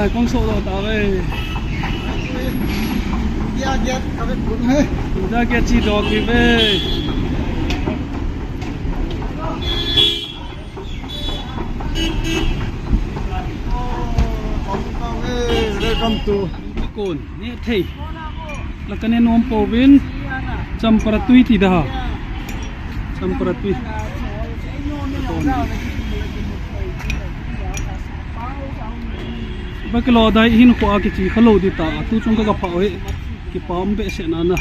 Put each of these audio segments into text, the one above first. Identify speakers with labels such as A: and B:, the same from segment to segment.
A: con sổ đồ tao về ra kia chỉ đồ thì về
B: welcome to
A: cồn nè thầy là cái này nôm po vin champaratui thì dah champaratui bác cái lò đây hin qua cái chỉ khalo đi ta tu chung cái phao ấy cái palm bể sẽ nana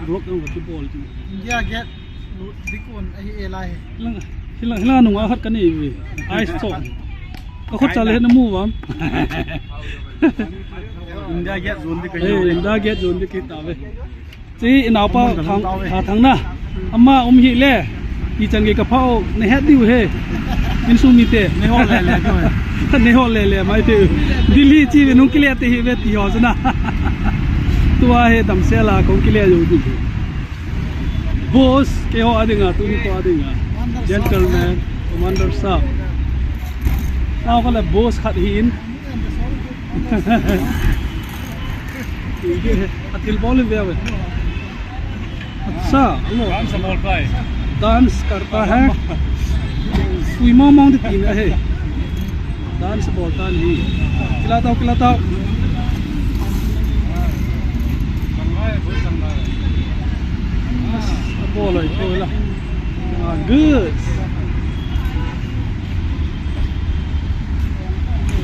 A: rock ang cái ball
B: India get dikon ai lai
A: hilang nung ahat kan ni ice song có khốt trả lời nó mua vào
B: India get zone đi cái
A: India get zone đi cái tao về chỉ nào pa thằng na amma hi le đi chẳng cái phao này hết tiêu he in su mi te
B: này họ lẹ lẹ thôi
A: này họ lẹ mai te Delhi chi về nung kia te he về ti ho na tua he dam se la con kia rồi đi boss cái họ adinga tu ko adinga gentleman commander sahab nào có là boss khát hin atil ball về vậy अच्छा डांस करता है कोई मांग तीन है डांस बोलता नहीं खिलाता हूँ बोलो बोला good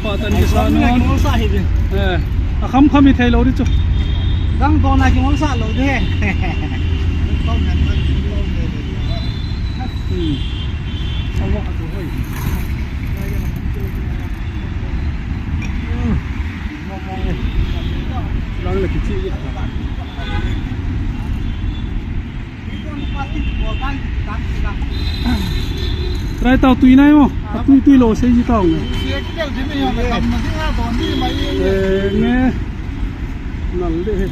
A: पातन के साथ खम खम ही थे लो चो
B: đang còn này chúng nó xả lỗi thế
A: đang là cái gì trai tàu tùy này không tùy lô xe gì tàu này nghe nằm đây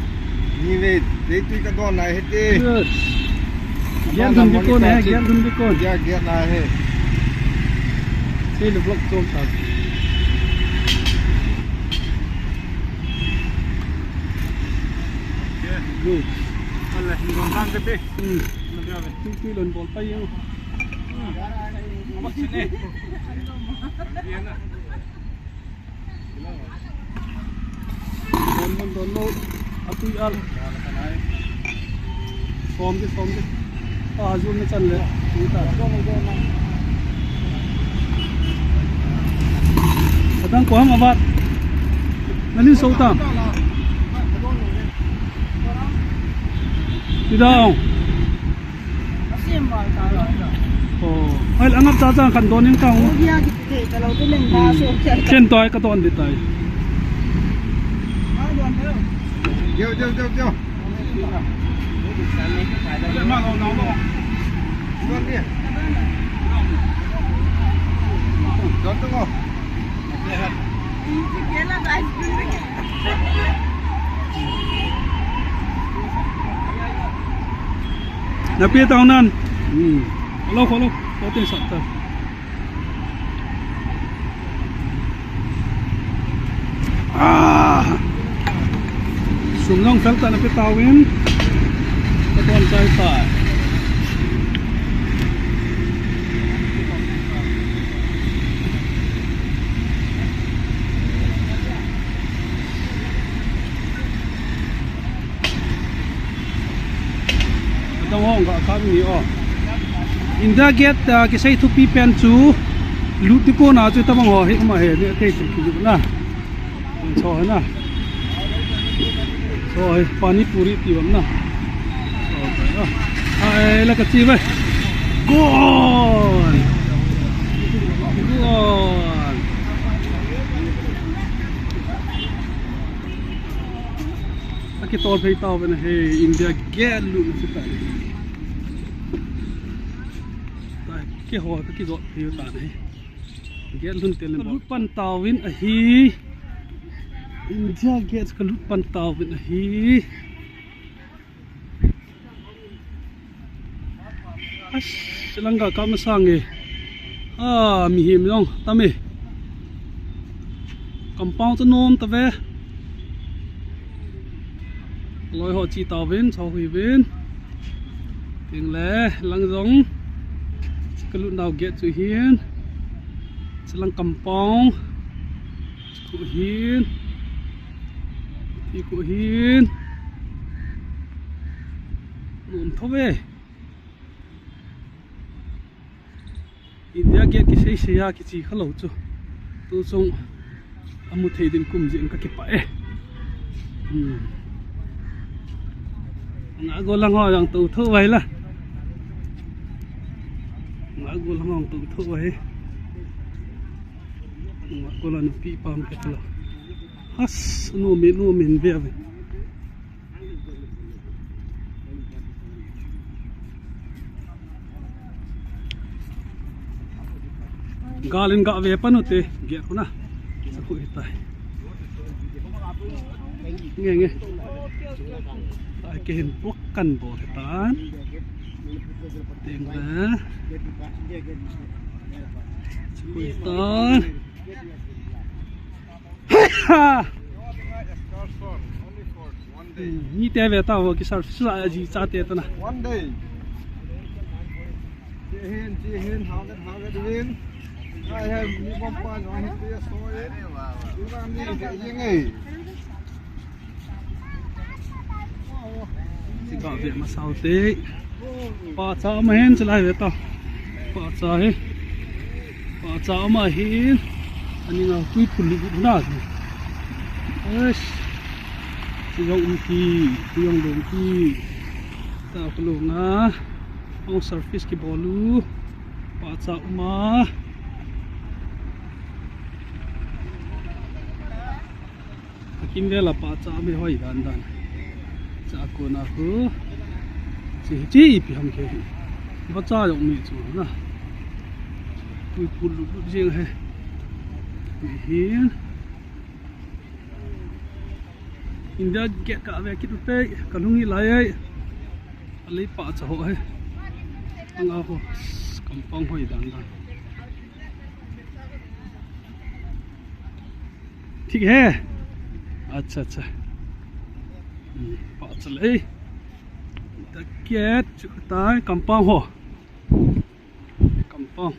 B: như vậy để tùy cái con này hết đi
A: ghét hơn cái con này ghét hơn cái con
B: ghét này hết
A: đây là vlog tôm thật good
B: con này còn đang cái bê
A: tùy lần ball bay không đồn lô tùy ăn xóm đi zoom nó chân lên đang có mà bạn nó lên sâu tạm đi đâu ai là ngắt ra khăn đồn những cao trên toái cái đồn đi tới
B: vô mà nó luôn đi đón tôi không
A: là bia tàu nan lâu có tiền sẵn tờ xuống ngông phép tại là bia tàu in cái con trai phải trong hông gọi các người India get cái xây thu pi pen chú lút đi cô nào chú ta bằng họ hết mà hết cái cái gì na rồi na rồi pani puri tiệm na ai là cái gì vậy gol cái tàu phải tàu bên này India get lút chứ phải cái hồ cái giọt thì tàn này get luôn tiền lên lút pan tàu vin hi India get cái lút pan tàu vin hi silang ka kam sang e mi him long tami compound cho nom ta ve lôi họ chi tàu bên sau hủy bên tiếng lẽ lăng giống cái lúc nào get chữ hiên sẽ lăng compound cụ hiên thì cụ hiên nom thâu về India get cái xây cái gì khá lâu chứ tôi xong amu thấy đến cùng diện các cái bãi ngã go lăng ho rằng tụ thâu vậy là ngã go lăng ho tụ thâu vậy ngã go là nó bị bám cái là has nu min về vậy galin gak ve panote ge kuna saku hitai nge ai ke hin pokkan bo hetan tengna saku hitan ha ni te ve ta ho ki sar fisla ji cha te ta na
B: one day chị hiên hao cái hiên ai hay mi bom pa nó hết tia soi chúng ta mi cái gì nghỉ
A: si ka ve ma sau te pa cha ma hen chalai ve ta pa cha ma hin ani nga tui puli na es si yong ki yong dong ki ta ko nga ang surface ki bolu pa cha ma kim ve la pa cha me hoi dan cha ko na hu chi pi ham ke ba cha yong mi chu na tui pulu jing he hiền India get cả về cái tụt tây cả lung như lại ấy lấy bả cho họ ấy anh ao ho cầm phong hồi đàn ठीक है अच्छा अच्छा bả cho lấy ta get tay cầm phong ho cầm phong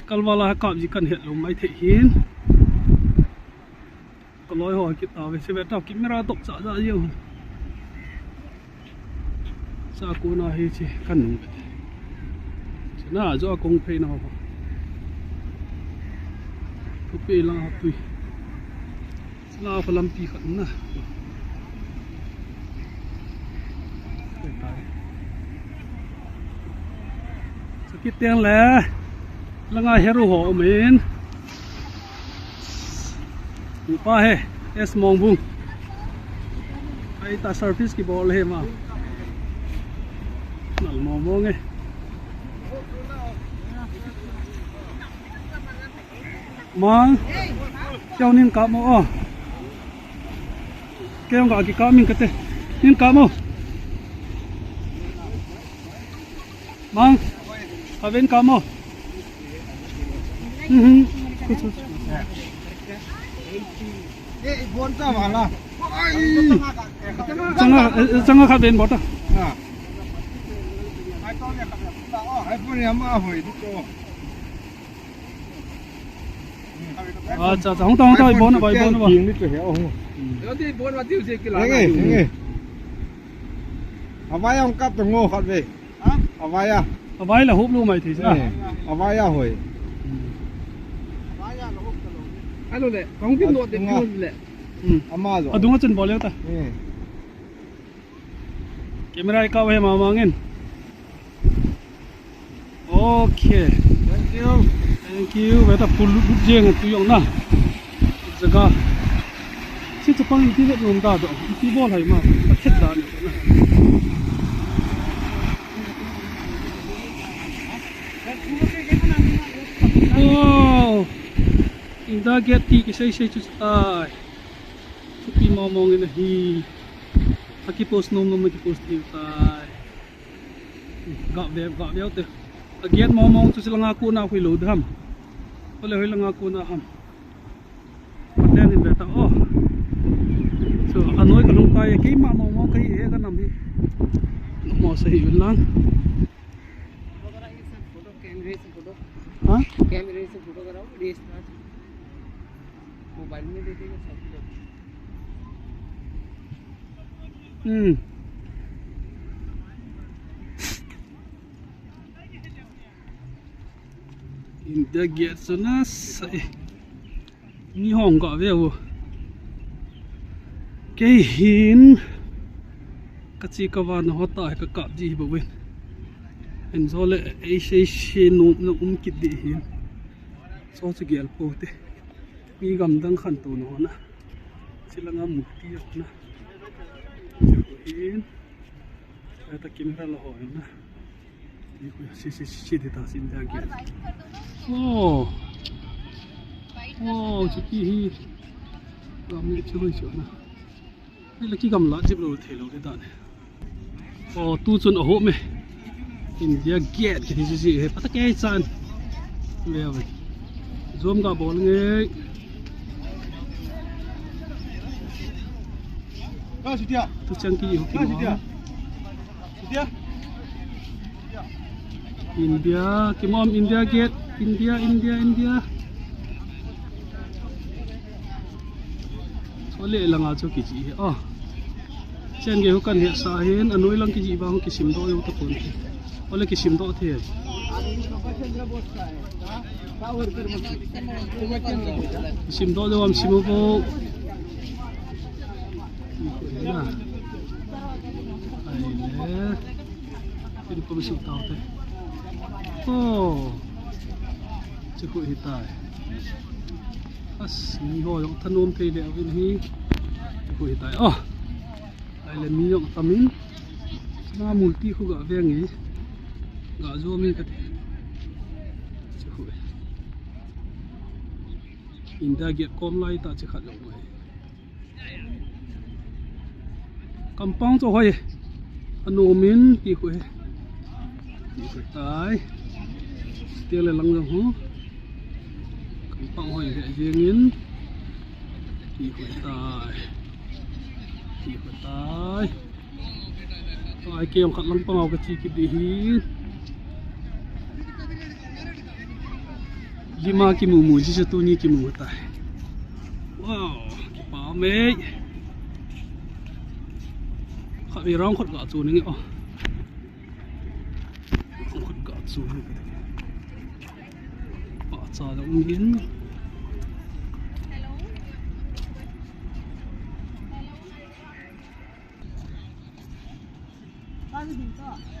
A: kalwala ka ji kan het lo mai the hin ko loi ho ki ta ve se beta camera tok sa ja yo sa ko na hi chi kan nu na jo kong pe na ho ko pe la tu la fa lam pi khat na sa ki teng le langa hero ho men pa he es mong bung ai ta service ki bol he ma nal mong e mang chao nin ka mo o kêu gọi cái cá mình cái nin ka mo mang ở bên ka mo
B: bốn trăm vạn là
A: chẳng khác bên bớt à
B: hai con em mà hồi lúc
A: đó chả không tao bốn rồi
B: tiền đi chỗ hẻo
C: nó đi bốn mà tiêu gì cái
B: này nghe ở vai ông cắt từ ngô khát về ở vai à
A: ở vai là húp luôn mày thì sao
B: ở vai à hồi
C: anh luôn đấy không biết nuốt được luôn đấy
B: ama rồi
A: đúng chân bỏ leo ta camera cao hay mà ngin ok thank you vậy ta full bút riêng tu用na jaga chỉ cho con đi hết luôn ta đó đi bỏ lại mà hết đàn oh Indah get ti say chút tay Chupi mong ina hi Aki post nom ki post ti tay Gak beo te Agiat mong tu sila ngaku na aku lo dham Wala hoi lang aku na ham Then về tao so anoi cái lông tay cái mà mò cái gì cái nằm đi mò sấy bên lăng hả
C: कैमरे से फोटो कराओ DSLR mobile में दे देगा सब कुछ
A: India get so nice ni hong gọi về vô cái hin cái gì các bạn họ tải cái cặp gì bảo bên anh cho lại ấy sẽ nộp nó kịp đi hin so sẽ get po te mi gam đang khăn tổ nó na chỉ là ngắm một tí na hin ta camera là hỏi na đi coi sẽ để ta xin đang get wow wow chú kia hi gam đi chơi chỗ na đây là cái gam lá chụp rồi thấy rồi đấy ta oh tu chun ở hộ mày India get cái gì hết bắt cái chân về vậy zoom cả bốn người tu chân cái gì không kịp India cái mom India get India số lệ là ngã cho cái gì chân cái cần hiện sa hen anoi lang cái gì bang cái sim do yêu tập quân oleh cái sim do thế sim do do am sim vô na ai le cái có bị sụt tàu thế chứ có hiện tại mi hồi ông thân ôm thì đeo bên hi có hiện tại đây là mi ông tamin na multi khu gạo về nghỉ gạo zo mi cái chứ có India get com lại ta chỉ khát rồi kampong cho hoài anh min thì có tại tiêu là lăng rồi hả kampong hoài vậy gì nghiến thì có tại ai kêu khát lăng pang cái chi cái gì lima ki mumu ji satu ni ki mumu tai wow ki pa me khát bị rong khát gạo chuột này nhỉ khát gạo chuột này bỏ trà nó miếng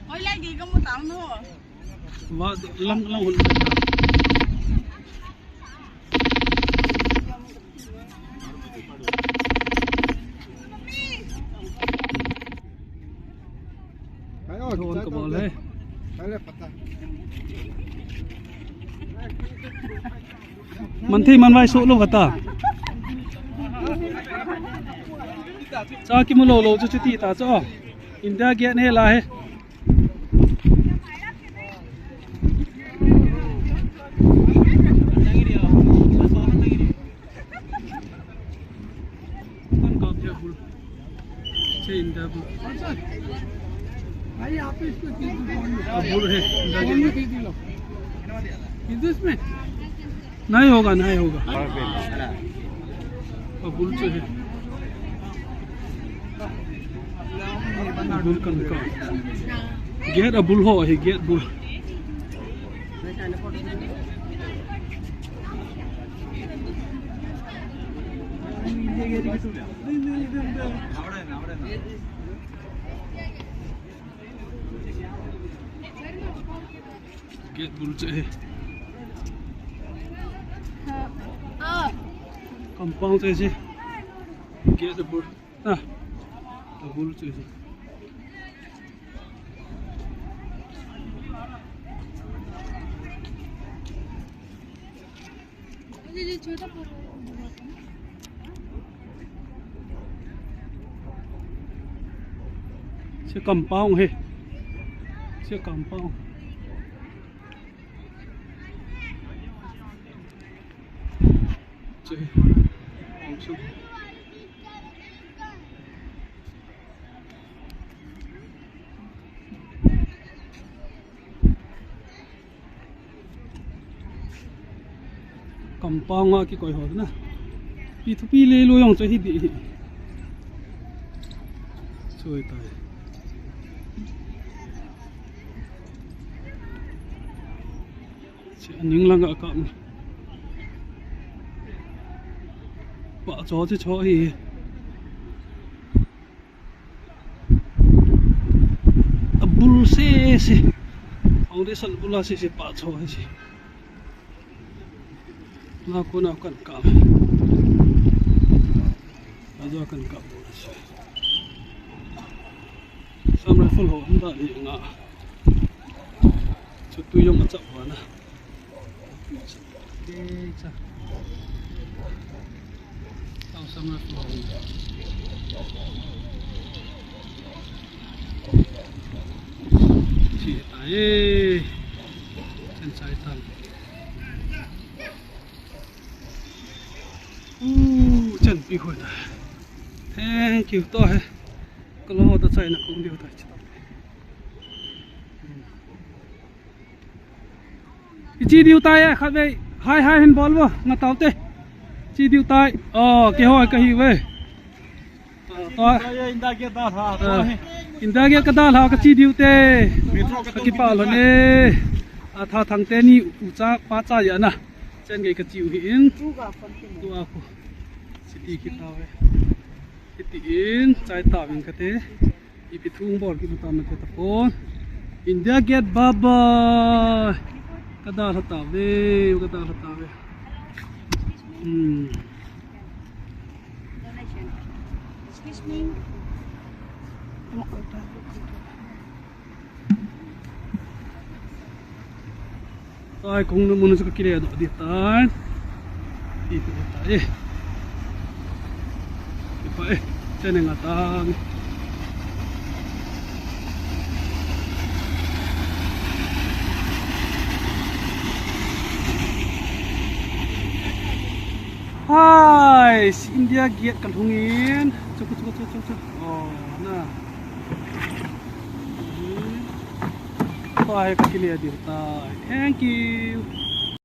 D: ôi lấy gì có mua tặng nữa
A: và lăng hồn thôn cái bò lên mình thi mình vai số luôn cả ta cho cái mua lô cho tí ta cho India get này là hết con cọp theo bul chơi India bul
C: भाई आप इसको
A: bul है
C: इसमें
A: नहीं होगा बुल चाहिए बुल का gate bull हो है गेट बुल गेट बुल चाहिए kampung tu je get the bull the bull tu je
D: ये छोटा
A: se kampung he se kampung Kampong su. Kampong ki koi ho na. Pi thu pi le lo yong cho hi di. Choi tai. Ning lang ka kam. Ba cho chứ cho hi. Abul se. Ông đi săn bula se ba cho hi. Na ko na kan kam. Ajo kan kam. Sampai full ho anda ni nga. Chutu yong ka chap na. Cha. Tao sampai full ho. Chi tai. Chen sai tan. Chen pi khoi ta. Thank you to hai. Kalau ta chai na kong dio ta chi. Chi diu tai à khát vậy hai hình ball vô ngặt tàu tê chi diu tai cái hỏi cái gì vậy to inda kia cái đào cái chi diu tê cái bảo là nè thà thằng tê ni ucha pa cha ya na chen cái chiu hin tu aku chi ti ki tao vậy ti in chai tao in cái tê ipi thung ball ki ta ma ke ta pon India Gate baba kada hata ve
D: Excuse me.
A: Ai kung no muna sa kakilya do ditan dito tayo ipa tiyan nga tang Hai, si India Gate kalhungin. Cukup. Oh, nah. Hai, kakilya dito. Thank you.